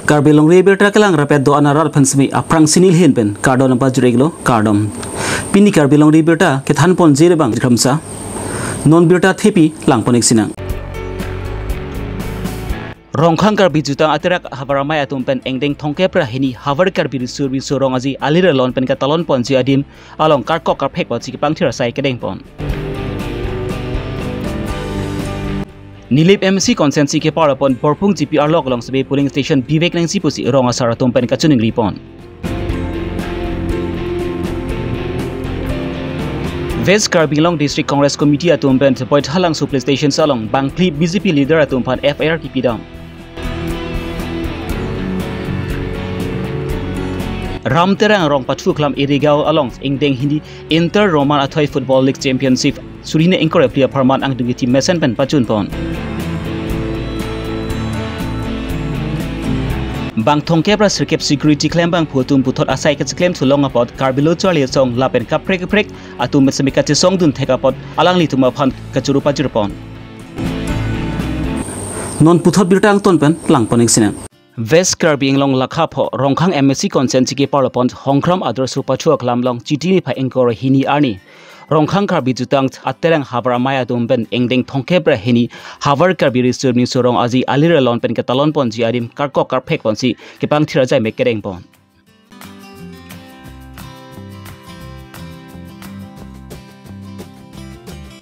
Karbi Longri Abirta kelang rapet do anarar pensmi aprang sinil hin pen kardon apa jureglo kardom. Pini Karbi Longri Abirta kethan pon jere bang kramsa. Non birta thepi lang ponik sinang. Rongkhang Karbi jutang atirak habaramai atum pen engdeng thongke prahini havar Karbi surbi sorong aji alira lon pen katalon pon ji adim along karkok karpek bot si pangthira sai kedeng pon. Nilip MC konsensi ke para pon Borpung GPR lok long sebe polling station Bivek nang sipusi rong asara atum pen kachuning ripon. West Karbi Long District Congress Committee atum pen point halang supply station salong bangkli BJP leader atum pan FIRTP dam. Ram terang rong patfu klam irigao along ingdeng hindi Inter Roman Athoy Football League Championship surine ingkore pria parman ang dungi tim mesen pen pachun pon. Bang thongke pra sirkep security claim bang phutum puthot asai ke claim thulong apot Karbilo charli song lapen kaprek atum mesemika che song dun thekapot alang li tuma phan kachuru pajur pon. Non puthot birtang ton pen lang ponik sinang. West Karbi long lakhapo rongkhang MSC consensi ke parapon hongkram adrasu pachu klam long chitini pha engkor hini arni rongkhang Karbi jutang aterang habaramai atum pen engdeng thongke pra hini havar Karbi reserve ni sorong aji alira lon pen katalon pon ji adim karko karpek pon si kepang thira jai mekereng pon.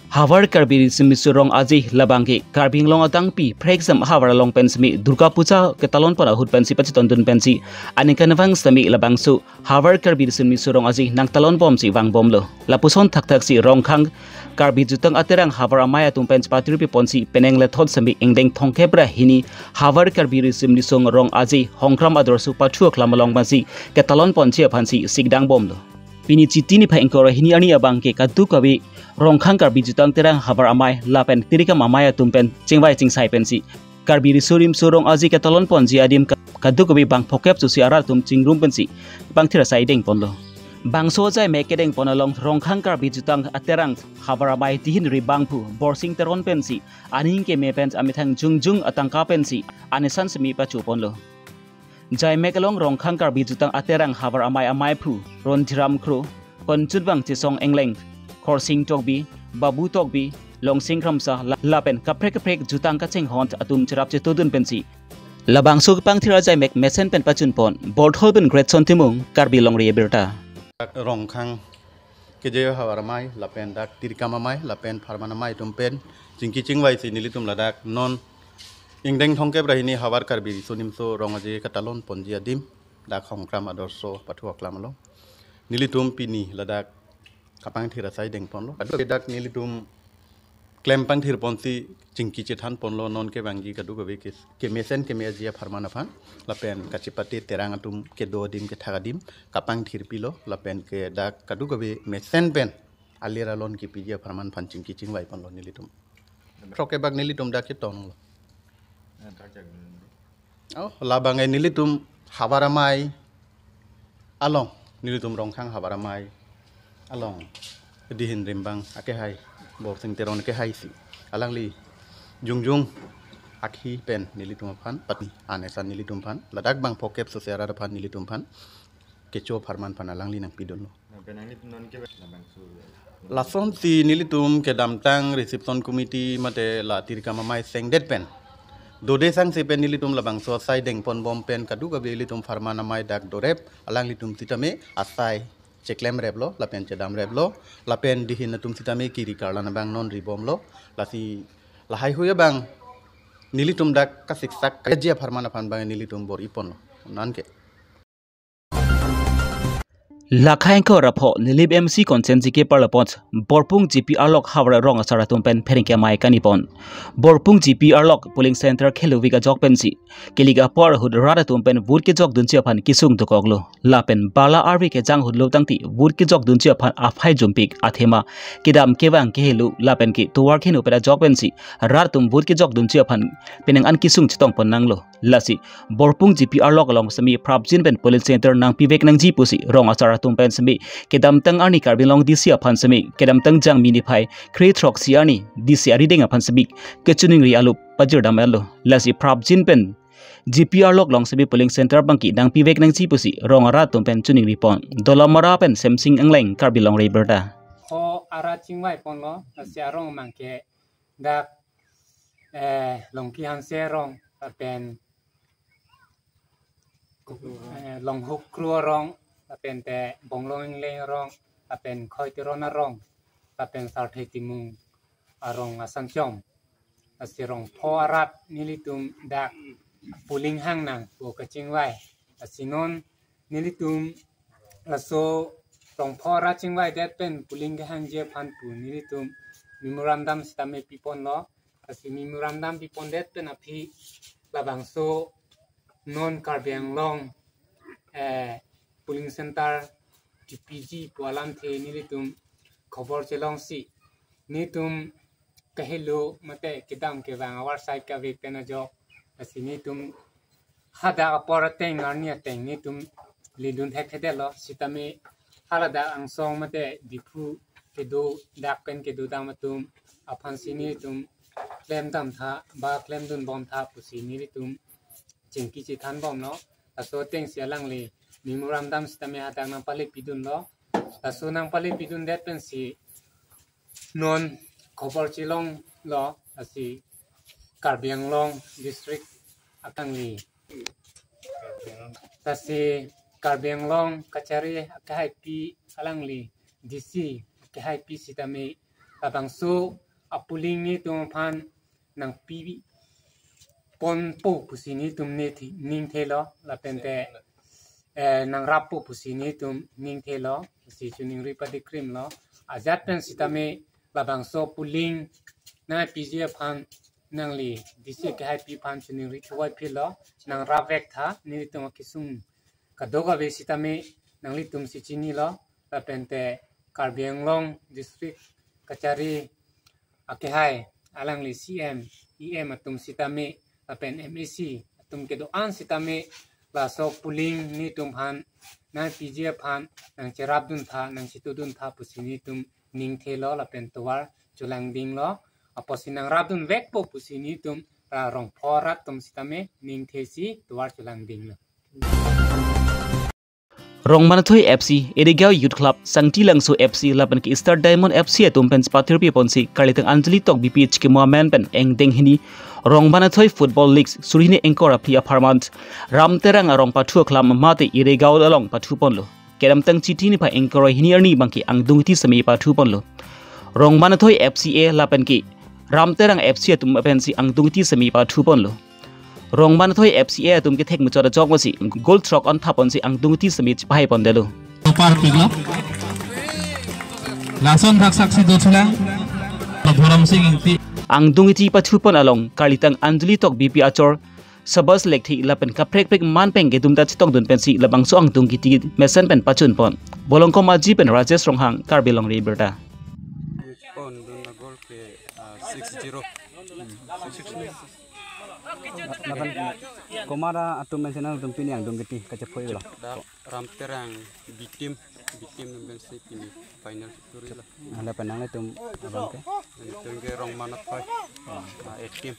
Havar Karbi simisurong aji labangi Karbi long atang pi preexam havar long pensmi Durga Puja ketalon para hut pensi pachiton dun pensi anikan wang sami labangsu Havar Karbi simisurong aji nang talon bom si wang bom lo lapuson thak si rongkhang Karbi jutang aterang havar amaya tum pens patripi ponsi peneng lethot sami engdeng thongke bra hini Havar Karbi simisong rong aji hongkram adorsu pachu klamalong bansi ketalon ponsi phansi sigdang bom lo pini chitini pha engkor hini ani abangke kadu kabi rongkhang Karbi jutang terang habar amai lapen tirikam amaya tumpen chingwai chingsai pensi Karbi risurim surong aji katalon pon ji adim kadu kabi bang phokep susi arar tum chingrum pensi bang thira sai deng ponlo bang so jai mekedeng ponalong rongkhang Karbi jutang aterang habar amai tihin ri bangpu borsing teron pensi aning ke me pens amithang jungjung atangka pensi anesan semi pachu ponlo jai mekelong rongkhang Karbi jutang aterang habar amai phu ron thiram kro ponchutbang chisong engleng Korsing tokbi, babu tokbi, long singkramsa lapen kaprek jutang kacheng hont atum cherap chetudun pensi. Labang suk pang thira jai mek mesen pen pachun pon, board holben great sontimung Karbi Longri Abirta. Rongkhang keje hawaramai lapen dak tirkamamai lapen farmanamai tumpen jingki chingwai sinilitum ladak non ingdeng thongke brahini hawar Karbi sonimso rongaje katalon ponji adim dak hongkram adorso pathu aklamalo nilitum pini ladak kapang thira sai deng ponlo adu dak nilitum claim pang thir ponsi chingki chethan ponlo non ke bangi kadu gabe ke mesen ke mejia farmana phan lapen kachipati terang atum ke do dim ke thagadim kapang thir pilo lapen ke dak kadu gabe mesen pen alira lon ki pijia farman phan chingki chingwai ponlo nilitum troke bag nilitum dak ke ton oh labangai nilitum habaramai along nilitum rongkhang habaramai along dihin rimbang ake hai bor sing teron ke hai si alang li jungjung akhi pen nilitum phan patni anesan nilitum phan ladak bang phokep sosiara phan nilitum phan kecho farman phan alang li nang pidon lason si nilitum ke damtang reception committee mate la tirkama mai sengdet pen dode sang se pen nilitum labang so sai deng pon bom pen kadu gabe nilitum farmana mai dak dorep alang litum sitame asai ceklem reblo lapen cedam reblo lapen dihin natum sitame kiri karlana bang non ribom lo lasi lahai huya bang nilitum dak kasiksak kajia farmana phan bang nilitum bor ipon nanke Lakhain ko rapho nilib MC konsensi ke parlapot Borpung GPR lok hawra rong asara tumpen pheringke mai kanipon Borpung GPR lok polling center kheluwiga jok pensi keliga por hud rada tumpen wood ke jok dunchi phan kisung tukoglo lapen bala arbi ke jang hud lo tangti wood ke jok dunchi phan afhai jumpik athema kidam kewang ke helu lapen ki tuwar khenu pera jok pensi rar tum wood ke jok dunchi phan peneng an kisung chitong pon nanglo lasi Borpung GPR lok long sami prabjin pen polling center nang pivek nang ji pusi rong asara tumpen semi kedam tang ani Karbi long disia phan semi kedam tang jang mini phai kre throk siani disia rideng phan semi kechuning ri alu pajir damelo lasi prabjin pen GPR lok long sebi polling center bangki dang pivek nang chi pusi rong ara tumpen chuning ripon dolamara pen semsing angleng Karbi Longri Abirta ho ara chingwai pon lo sia rong mangke dak longki han se rong pen long huk kruo rong pen te bonglong le rong pen khoi ti rona rong pen sar thei timung arong asangchom asirong pho arat nilitum dak puling hang nang bo kachingwai asinon nilitum aso rong pho ra chingwai det pen puling hang je phan pu nilitum memorandum stame pipon lo asi memorandum pipon det pen api labang so non Karbi Long puling center TPG pualam the nilitum khobor chelong si nitum kahilo mate kidam ke bang awar side ka ve pena jo asini tum hada aporateng arnia teng ni tum lidun thek lo sitame halada angsong mate dipu kedo dak pen kedo damatum aphan sini tum klem dam tha ba klem dun bom tha pusini tum jingki chi than bom no aso teng sialang le memorandum sitame hada nang pale pidun lo aso nang pale pidun det pen si non khobor chilong lo asi Karbi Long district akangli tasi Karbi Long kachari kahai pi alangli DC kahai pi sitame abangso apuling ni tumpan nang pi pon po pusini tumne ning thelo lapente nang rapo pusini tum ning thelo si chuning ripadi krim lo azat pen sitame labangso puling na PGF han nangli disi ke happy pan chuning ri chuai philo nang ravek tha ni tum kisung kadoga be sitame nangli tum si chini lo lapente Karbi Long district kachari akehai alangli CM EM atum sitame lapen MAC atum kedo an sitame la so puling ni tum han na PGF han nang cherab dun tha nang situdun tha pusini tum ning thelo lapen tuwar chulang ding lo aposinang radun vek po pusini tum ra rong phorat tum sitame ning thesi tuwar chulang ding lo Rong Manathoi FC Erigao Youth Club Sangti Langso FC lapan ki Star Diamond FC atum pen spatir pi ponsi kalitang Anjali tok BPH ki moamen pen eng deng hini Rong Manathoi Football League surine engkor apli aparmant ramterang arong patu club mate Erigao along patu ponlo kedam tang chiti ni pa engkor hini arni bangki angdung ti sami patu ponlo Rong Manathoi FCA lapan ki ramterang FC atum pensi angdung ti sami patu ponlo Rong Manathoi FCA atum ki thek muchara jog masi gold truck on thapon si angdung ti sami pai pondelo par piglo lason rak saksi dochlang bhoram sing ingti angdung ti patu pon along kalitang Anjali tok BP achor sabas lekthi lapen kaprek prek man peng gedum ta chitok dun pensi labang so angdung ki ti mesen pen pachun pon bolongko maji pen Rajesh Ronghang Karbi Longri Abirta pon dun na gol ke 6-0 Komara atum mensenang atum pini yang dong geti kacapoi lah. ramterang bitim ben se pini final victory lah Ada penang atum abang ke. tengge Rong Manathoi team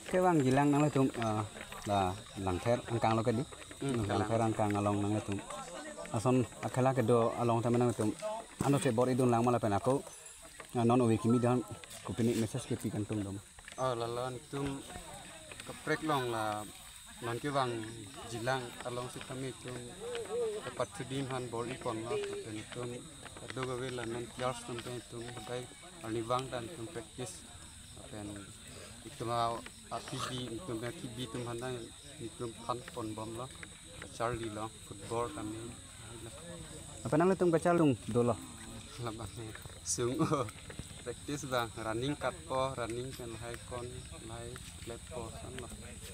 Ke bang gilang nang atum la langther angkang lo kedi. Langther angkang along nang atum. Ason akala kedo along tamen atum. Ano se bor idun lang mala penako. Non uwi kimi dan kupini message ke pi kantung dom. lalan tum kaprek long la non ke wang jilang along si kami tum dapat sudim han bol ikon la pen tum do gawe la non yars tum tum dai ani wang dan tum practice pen ituma APB tum APB tum han dan tum kan pon bom la Charlie la football kami Apa nang atum kacalung dolo. la bang sung practice bang running cut po running kan hai kon lai lep po san la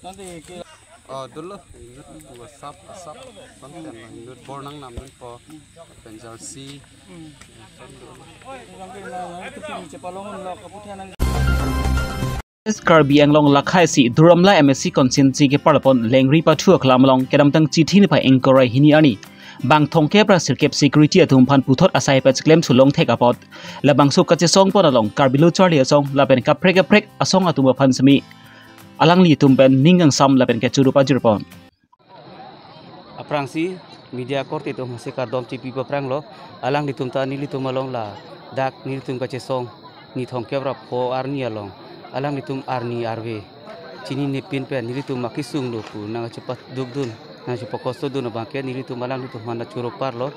nanti ke dulu inut dua sap konten lah inut bornang namun po penjalsi itu pini cepalongon lo kaputian Karbi Long lakhai si Duramla MSC consensi ke parapon lengri patu klamlong kedam tang chithi ni pa engkorai hini ani bang thongke pra sirkep security atum phan puthot asai pach claim chulong thek apot labang so kache song pon along Karbi lo charlie song lapen ka prek asong atum phan sami alang li tum pen ningang sam la pen ke churu pa jirpon aprang si media court itu masih kardom cipi perang lo alang litum ta ni litum along la dak ni litum ka chesong ni thong kebra po arni along alang litum arni arve chini ni pin pen ni litum makisung lo pu na cepat dugdun na cepat kosto dun bangke ni litum alang litum mana churu par lo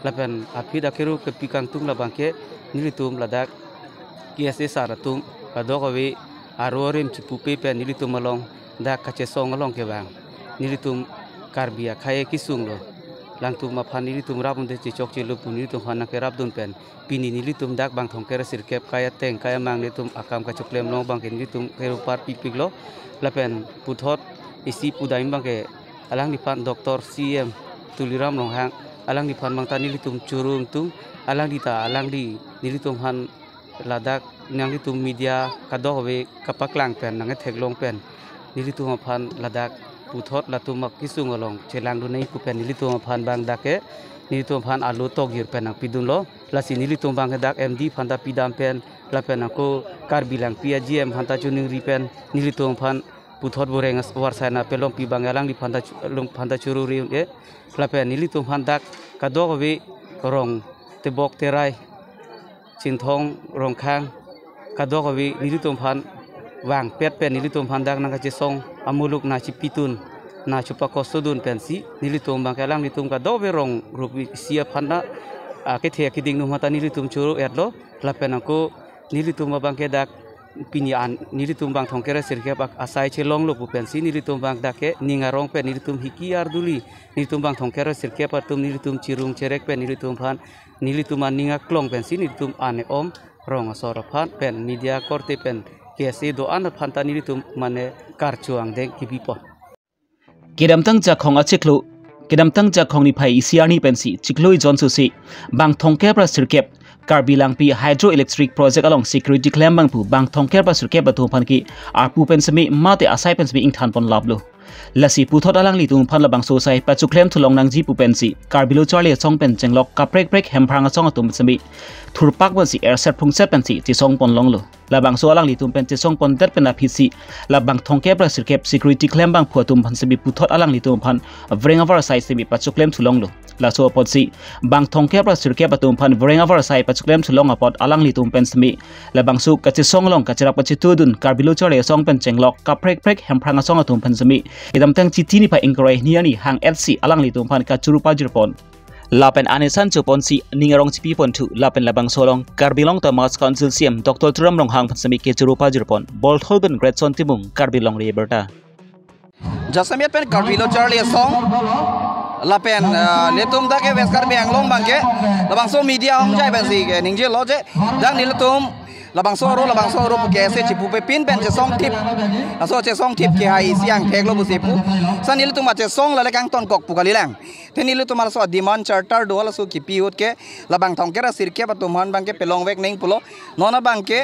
la pen api dakeru ke pikang tung la bangke ni litum la dak kiase saratung kadokawe arorem cipu pe pen ni litum along dak ka chesong along ke bang ni litum Karbi kaya kisung lo langtum maphan ni tum rabun de chok chi lup ni tum hana ke rabdun pen pini ni tum dak bang thong kera sirkep kaya teng kaya mang ni tum akam ka choklem long bang ke ni tum keru par pik lo lapen puthot isi pudaim bang ke alang ni pan doktor cm tuliram long hang alang ni pan mang tani tum curung tum alang di ta alang di ni tum han ladak nyang tum media kadoh we kapaklang pen nang thek long pen ni tum phan ladak puthot latum kisung along chelang du nei ku pen nilitum phan bang dake nilitum phan alu togir pen ang pidun lo lasi nilitum bang dak md phan da pidam pen la pen ko Karbi lang pia gm phan ta chuning ri pen nilitum phan puthot boreng warsana pelong pi bang alang di phan da churu ri e la pen nilitum phan dak kadok we rong te bok te rai chinthong rong khang kadok we nilitum phan wang pet pen nilitum phan dak nang ka chesong amuluk na chipitun na chupa kosodun pensi nilitum bang kalang nitum ka dobe rong rupi sia phanda ke the ki ding nu mata nilitum churu erlo lapen ko nilitum bang ke dak pinian nilitum bang thongkera sirke bak asai chelong lo pensi nilitum bang dake ninga rong pen nilitum hiki arduli nilitum bang thongkera sirke patum nilitum chirung cherek pen nilitum phan nilitum ninga klong pensi nilitum ane om rong asor phan pen media korte pen kiasi doan phanta nilitum mane karchuang deng kibipo kidam tang ja khong achiklu kidam tang ja khong ni phai isiani pensi chikloi jonsu si bang thongke pra sirkep Karbi Langpi hydroelectric project along security claim bang pu bang thongke pra sirkep ba thong phan ki arpu pensami mate asai pensami ing than pon lablo lasi puthot alang li tung phan la bang so sai pa chu claim thulong nang ji pu pensi Karbi lo charle chong pen chenglok ka prek hemprang chong atum sami thurpak ba si air set phung set pensi ti song pon long lo labang so alang li tum pen ti song pon dat pen a phisi labang thongke pra sirkep security claim bang phu tum phan sami puthot alang li tum phan vrenga var sai sami pa chu claim thulong lo la so pot si bang thongke pra sirkep atum phan vrenga var sai pa chu claim thulong apot alang li tum pen sami labang su ka chi song long ka chira pa chi tudun Karbi lo charle song pen chenglok ka prek hemprang chong atum phan sami idam tang chiti ni pa ingkrai ni ani hang lc alang li tum phan ka churu pa jirpon lapen anesan chupon si ningarong chipi pon thu lapen labang solong Karbi long ta mas council cm dr turam long hang phansami ke churu pa jirpon bol tholben great son timung Karbi Longri Abirta jasamiat pen Karbi lo charlie song lapen letum da ke west Karbi anglong bangke labang so media hong jai ben si ke ningje lo je dang niletum labang so ro ke se chipu pe pin pen che song tip aso che song tip ke hai siang thek lo bu sepu sanil tu ma che song la lekang ton kok pukali lang tenil tu mar so demand charter do la so ki piut ke labang thong ke ra sirke pa tu man bang ke pelong vek ning pulo nona bang ke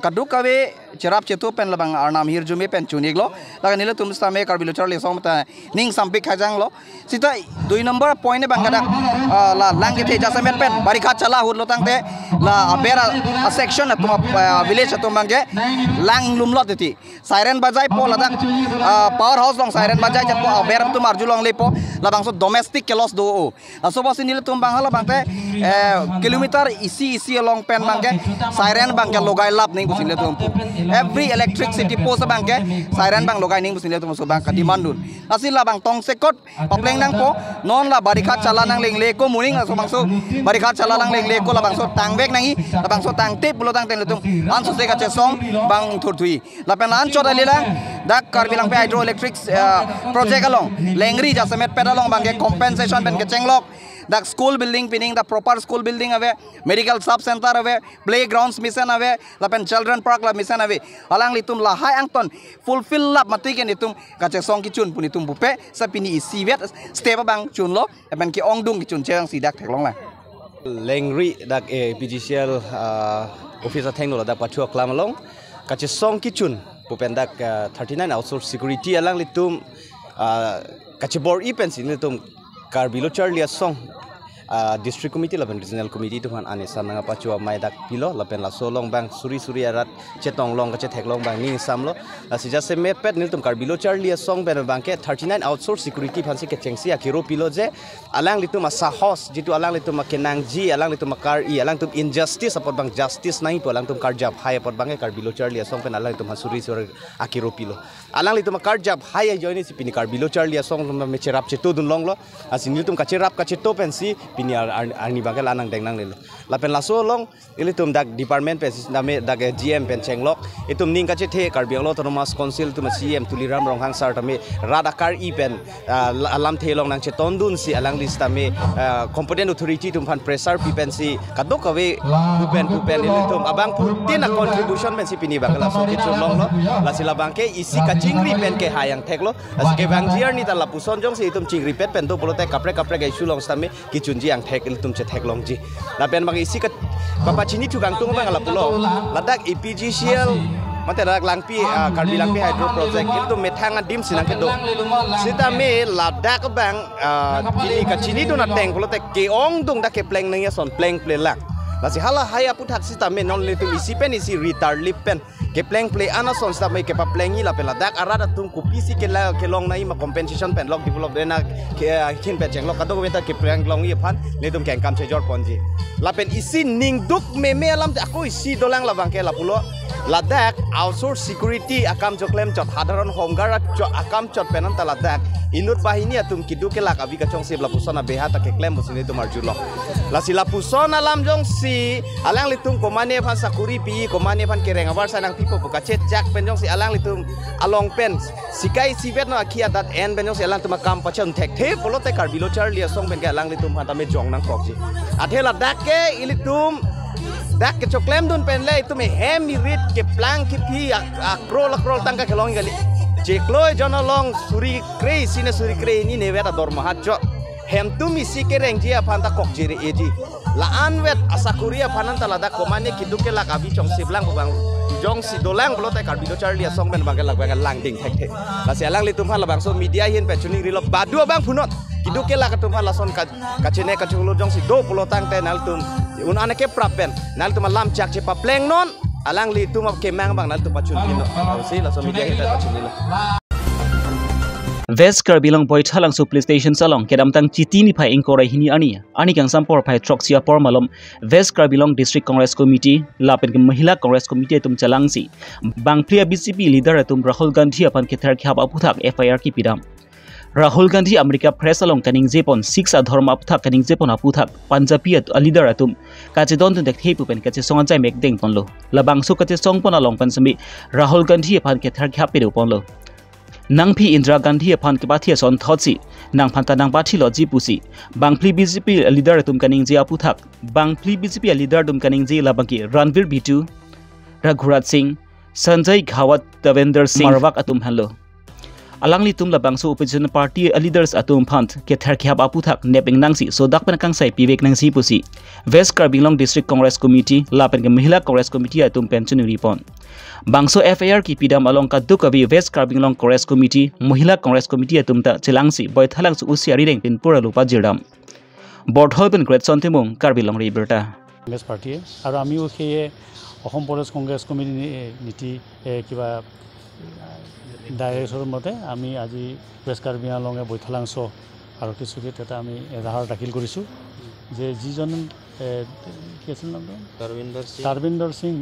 kadu kawe cerap chetu pen labang arnam hir jume pen chunik lo la nil tu sta me Karbi lo charle song ta ning sampik khajang lo sita 2 number point ne bang kada la lang ke the jasamet pen barikha chala hut lo tang te la abera a section tu village tu mangke lang lumlot ti siren bajai po ladak power house long siren bajai jat po beram tu marju long lepo labang so domestic kelos do o so bos nil tu bang hala bangte kilometer isi long pen mangke siren bangke logai lap ning busin le tu every electricity post bangke siren bang logai ning busin le tu so bang ka dimandun asin labang tong sekot papleng nang po non la barikha chala nang leng le ko muning so bang so barikha chala nang leng le ko labang so tang bek nangi labang so tang tip bulo tang ten le tu an so se ka che song bang thur thui la pen an chot ali lang dak Karbi lang pe hydroelectric project along lengri jasamet pedalong bang ke compensation ben ke chenglok dak school building pining the proper school building ave medical sub center ave playgrounds mission ave la pen children park la mission ave alang litum la hai angton fulfill lap mati ke nitum ka che song ki chun punitum bupe sa pini isi vet step bang chun lo ben ki ong dung ki chun chang si dak thek long la lengri dak PGCL officer thengno dak pachu klam along ka che song ki chun pupen dak 39 outsource security alang litum ka che bor i pensin litum Karbi lo charlia song district committee lapen regional committee tu han ane samnanga pachua mai dak pilo lapen la solong bang suri arat chetong long ka chetek long bang ning samlo la sija se met pet nil tum Karbi lo Charlie song ben bang ke 39 outsource security phansi ke chengsi akiro pilo je alang litum sahos jitu alang litum kenang ji alang litum kar I alang tum injustice apot bang justice nai po alang tum karjab hai apot bang Karbi lo Charlie song pen alang litum suri akiro pilo alang litum karjab hai joini si pini Karbi lo Charlie song tum me cherap cheto dun long lo asin litum ka cherap ka cheto pensi pini arni bang lanang deng nang lelo lapen la so long ilitum dak department pensi name dak GM pen chenglok itum ning ka chethe Karbi lo autonomous council tum CM tuliram ronghang sar tame radakar I pen alam thelong nang cheton dun si alang list tame competent authority tum fan pressure pipensi kadok kawe kupen ilitum abang putin a contribution pensi pini bang la so kitu long lo la sila bang ke isi ka chingri pen ke hayang theklo asike bang jiar ni ta la puson jong si itum chingri pet pen do bolote kapre ga sulong tame kichunji ang thek ilitum che thek long ji la pen bang isi ka papa chini tu gang tung bang la pulo ladak EPGCL mate rak langpi Karbi Longri hydro project itu metanga dim sinang kedo sita me ladak bang ini kacini tu na teng pulo te keong dung dak ke pleng nang ya son pleng lak lasi hala haya putak sita me non litu isi pen isi retard lip pen ke pleng play ana son sita me ke pa plengi la pela dak arada tung ku pisi ke long nai ma compensation pen lok develop dena ke kin pen jeng lok kadok beta ke pleng long ye pan litum keng kam chejor ponji la pen isi ning duk me alam aku isi dolang la bang ke la pulo ladak outsource security akam joklem chot hadaron homeguard akam chot penan ta ladak inut bahini atum kidu ke lak abi kachong si lapusona beha ta ke klem busini tu marjulo la si lapusona lam jong si alang litum komane phan sakuri pi komane phan kereng awar sanang pipo buka chet jak pen jong si alang litum along pen sikai sivet no akia dat en ben jong si alang tuma kam pachon thek the polo te Karbi lo Charlie song ben ke alang litum phan ta me jong nang kokji athela dak ke ilitum dak ke choklem dun pen le itu me hem rit ke plang ke pi akrol tangka ke long gali jeklo jono long suri krei ni ne weta dor mahat jo hem tu mi si ke reng ji aphan ta kok jiri eji la an wet asakuria phanan ta la dak komane kiduke la kabi chong siblang bang jong si dolang blo te Karbi lo Charlie song ben bang lang ding thek thek la si alang litum phan la bang so media hin pe chuning rilop badu bang phunot kiduke la katum phan la son kachene kachulo jong si do pulo tang te nal tum un anake prapen nal tum lam chak che pa pleng non alang li tum ke mang bang nal tum pachun pino si la so media hin pe pachun nilo West Karbi Long Boy Thalang su police station salong kedam tang chiti ni phai ingkora hini ani kang sampor phai troxia por malom West Karbi Long District Congress Committee lapen ke Mahila Congress Committee tum chalangsi bangplia BJP leader tum Rahul Gandhi apan ke thar khap aputhak FIR ki pidam Rahul Gandhi America press along kaning jepon 6 adhorma aputhak kaning jepon aputhak Punjabi leader atum kache don tun dekhe pupen kache songan jai mek deng tonlo labang su kache songpon along pansami Rahul Gandhi apan ke thar khap pedu ponlo Nangpi Indira Gandhi apan ke bathia son thotsi nang phanta nang bathi loji pusi bangpli BJP leader tum kaning je aputhak bangpli BJP leader tum kaning je labangki Ranveer Bitu Raghurat Singh Sanjay Ghawat Devender Singh Marwak atum hallo alangli tum labang so opposition party leaders atum phant ke thar khap aputhak nepeng nangsi so dak pen kang sai pivek nangsi pusi West Karbi Long District Congress Committee lapen ke Mahila Congress Committee atum pension ripon bangso FIR ki pidam along ka dukabi West Karbi Long Congress Committee Mahila Congress Committee atum ta chelangsi boy thalang su usiari reng pin pura lupa jirdam board holpen great sontemung Karbi Longri Abirta Congress party aru amiu kheye Ahom Pradesh Congress Committee niti kiba director মতে আমি আজি West Karbi Longe বৈঠলাংশ আৰু কিছুকে এটা আমি এজাহাৰ দাখিল কৰিছোঁ যে যিজন কি আছিল নামটো কাৰবিন্দৰ সিং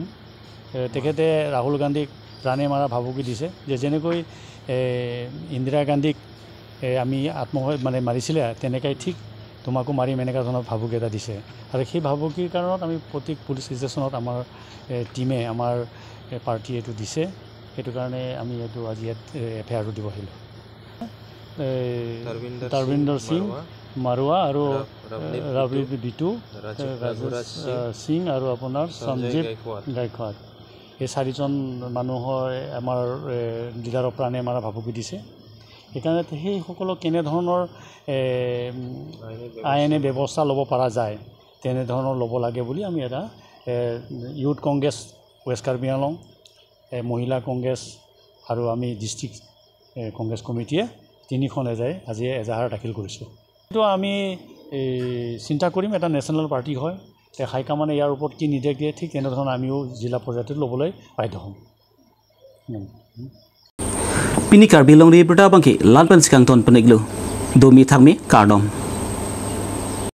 তেখেতে ৰাহুল গান্ধীক প্ৰাণে মাৰা ভাবুকি দিছে যে যেনেকৈ ইন্দিৰা গান্ধীক আমি মানে মাৰিছিলে তেনেকৈ ঠিক তোমাকো মাৰিম এনেকুৱা ধৰণৰ ভাবুকি এটা দিছে আৰু সেই ভাবুকিৰ কাৰণত আমি প্ৰত্যেক পুলিচ ষ্টেচনত আমাৰ টিমে আমাৰ পাৰ্টিয়ে এইটো দিছে সেইটো কাৰণে আমি এইটো আজি FIR দিব আহিলোঁ তাৰবিন্দৰ সিং মাৰুৱা আৰু ৰাৱীৰ বিটু সিং আৰু আপোনাৰ সঞ্জীৱ গায়কৱাড এই চাৰিজন মানুহৰ আমাৰ লিডাৰৰ প্ৰাণে মাৰা ভাবুকি দিছে সেইকাৰণে সেই সকলক কেনেধৰণৰ আইনে ব্যৱস্থা ল'ব পৰা যায় তেনেধৰণৰ ল'ব লাগে বুলি আমি এটা ইউথ কংগ্ৰেছ West Karbi Long মহিলা কংগ্ৰেছ আৰু আমি ডিষ্ট্ৰিক্ট কংগ্ৰেছ কমিটিয়ে তিনিখন আজি এজাহাৰ দাখিল কৰিছোঁ। তো আমি চিন্তা কৰিম এটা নেশ্যনেল পাৰ্টি হয় হাইকমাণ্ডে ইয়াৰ ওপৰত কি নিৰ্দেশ দিয়ে ঠিক তেনেধৰণে আমিও জিলা পৰ্যায়ত ল'বলৈ বাধ্য হ'ম Pini Karbi Longri Abirta bangki lan pen sikang ton peniglu. Domi thangmi kardom.